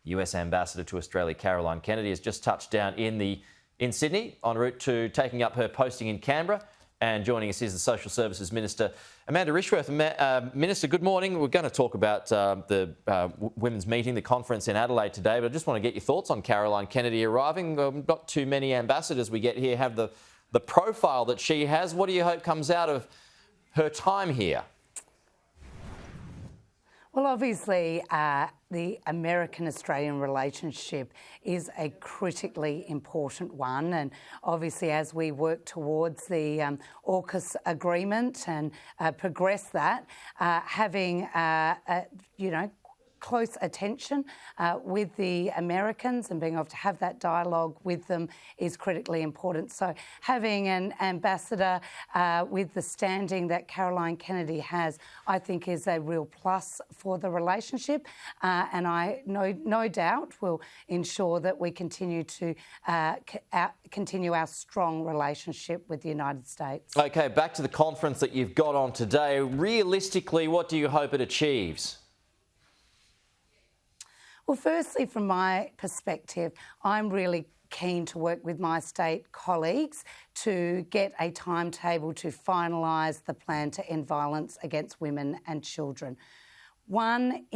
US Ambassador to Australia, Caroline Kennedy, has just touched down in Sydney en route to taking up her posting in Canberra. And joining us is the Social Services Minister, Amanda Rishworth. Minister, good morning. We're going to talk about the women's meeting, the conference in Adelaide today, but I just want to get your thoughts on Caroline Kennedy arriving. Not too many ambassadors we get here have the profile that she has. What do you hope comes out of her time here? Well, obviously, the American-Australian relationship is a critically important one, and obviously as we work towards the AUKUS agreement and progress that, having, close attention with the Americans and being able to have that dialogue with them is critically important. So having an ambassador with the standing that Caroline Kennedy has, I think is a real plus for the relationship, and I no doubt will ensure that we continue to continue our strong relationship with the United States. Okay, back to the conference that you've got on today. Realistically, what do you hope it achieves? Well, firstly, from my perspective, I'm really keen to work with my state colleagues to get a timetable to finalise the plan to end violence against women and children. One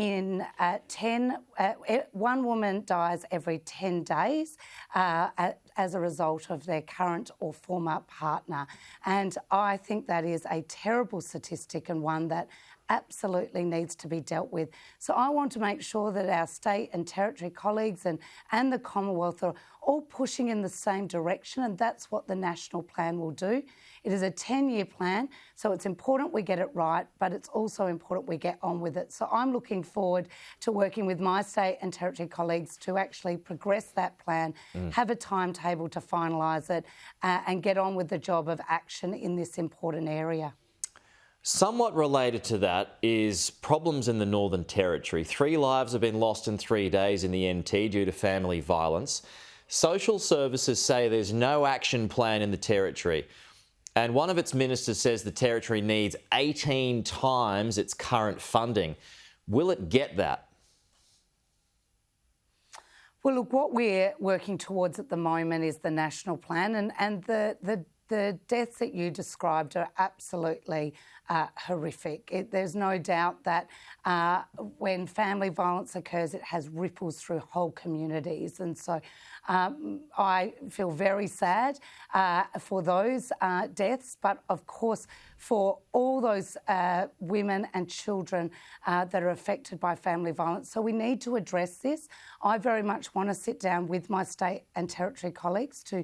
woman dies every 10 days as a result of their current or former partner. And I think that is a terrible statistic and one that absolutely needs to be dealt with. So I want to make sure that our state and territory colleagues and the Commonwealth are all pushing in the same direction, and that's what the national plan will do. It is a 10-year plan, so it's important we get it right, but it's also important we get on with it. So I'm looking forward to working with my state and territory colleagues to actually progress that plan, have a timetable to finalise it, and get on with the job of action in this important area. Somewhat related to that is problems in the Northern Territory. 3 lives have been lost in 3 days in the NT due to family violence. Social services say there's no action plan in the Territory. And one of its ministers says the Territory needs 18 times its current funding. Will it get that? Well, look, what we're working towards at the moment is the national plan, and the deaths that you described are absolutely horrific. There's no doubt that when family violence occurs, it has ripples through whole communities. And so I feel very sad for those deaths, but of course for all those women and children that are affected by family violence. So we need to address this. I very much want to sit down with my state and territory colleagues to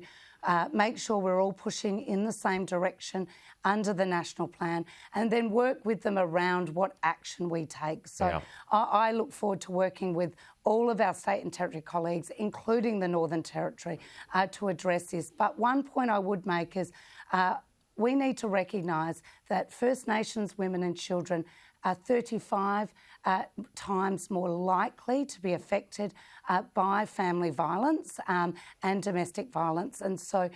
make sure we're all pushing in the same direction under the national plan, and then work with them around what action we take. So I look forward to working with all of our state and territory colleagues, including the Northern Territory, to address this. But one point I would make is we need to recognise that First Nations women and children are 35 times more likely to be affected by family violence and domestic violence. And so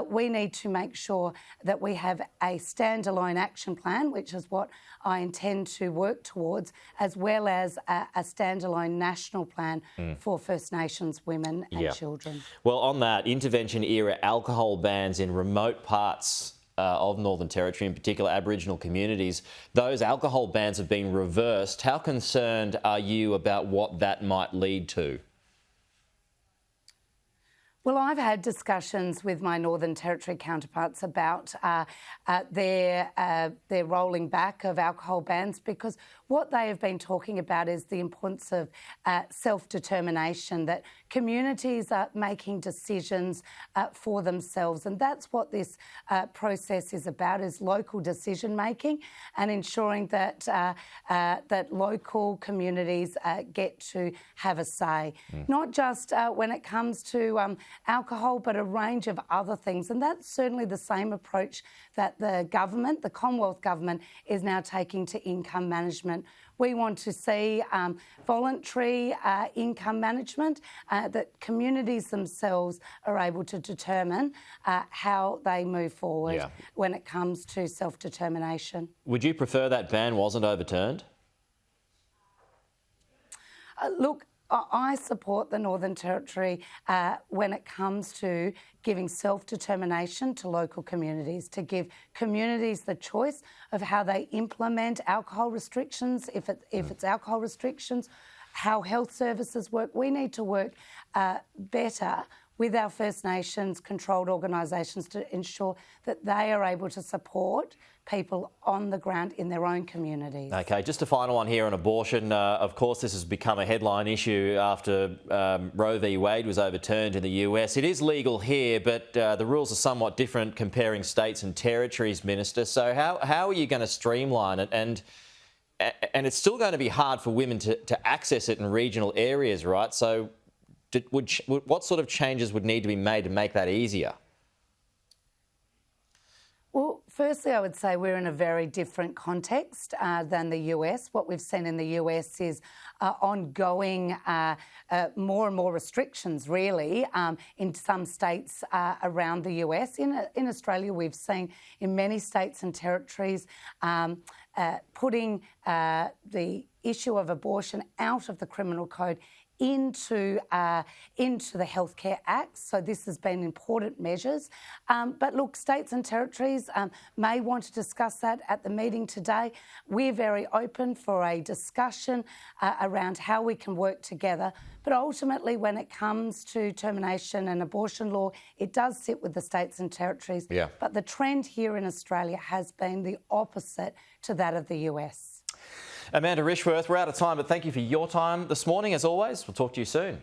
we need to make sure that we have a standalone action plan, which is what I intend to work towards, as well as a standalone national plan for First Nations women and children. Well, on that, intervention era alcohol bans in remote parts of Northern Territory, in particular Aboriginal communities, those alcohol bans have been reversed. How concerned are you about what that might lead to? Well, I've had discussions with my Northern Territory counterparts about their rolling back of alcohol bans, because what they have been talking about is the importance of self-determination, that communities are making decisions for themselves. And that's what this process is about, is local decision-making and ensuring that, that local communities get to have a say, not just when it comes to alcohol, but a range of other things. And that's certainly the same approach that the government, the Commonwealth government, is now taking to income management. We want to see voluntary income management, that communities themselves are able to determine how they move forward when it comes to self-determination. Would you prefer that ban wasn't overturned? Look, I support the Northern Territory when it comes to giving self-determination to local communities, to give communities the choice of how they implement alcohol restrictions, if it's alcohol restrictions, how health services work. We need to work better with our First Nations controlled organisations to ensure that they are able to support people on the ground in their own communities. Okay, just a final one here on abortion. Of course, this has become a headline issue after Roe v Wade was overturned in the US. It is legal here, but the rules are somewhat different comparing states and territories, Minister. So how are you going to streamline it? And it's still going to be hard for women to access it in regional areas, right? So what sort of changes would need to be made to make that easier? Well, firstly, I would say we're in a very different context than the US. What we've seen in the US is ongoing more and more restrictions, really, in some states around the US. In Australia, we've seen in many states and territories putting the issue of abortion out of the criminal code into the Healthcare Act. So this has been important measures. But look, states and territories may want to discuss that at the meeting today. We're very open for a discussion around how we can work together. But ultimately, when it comes to termination and abortion law, it does sit with the states and territories. Yeah. But the trend here in Australia has been the opposite to that of the US. Amanda Rishworth, we're out of time, but thank you for your time this morning, as always. We'll talk to you soon.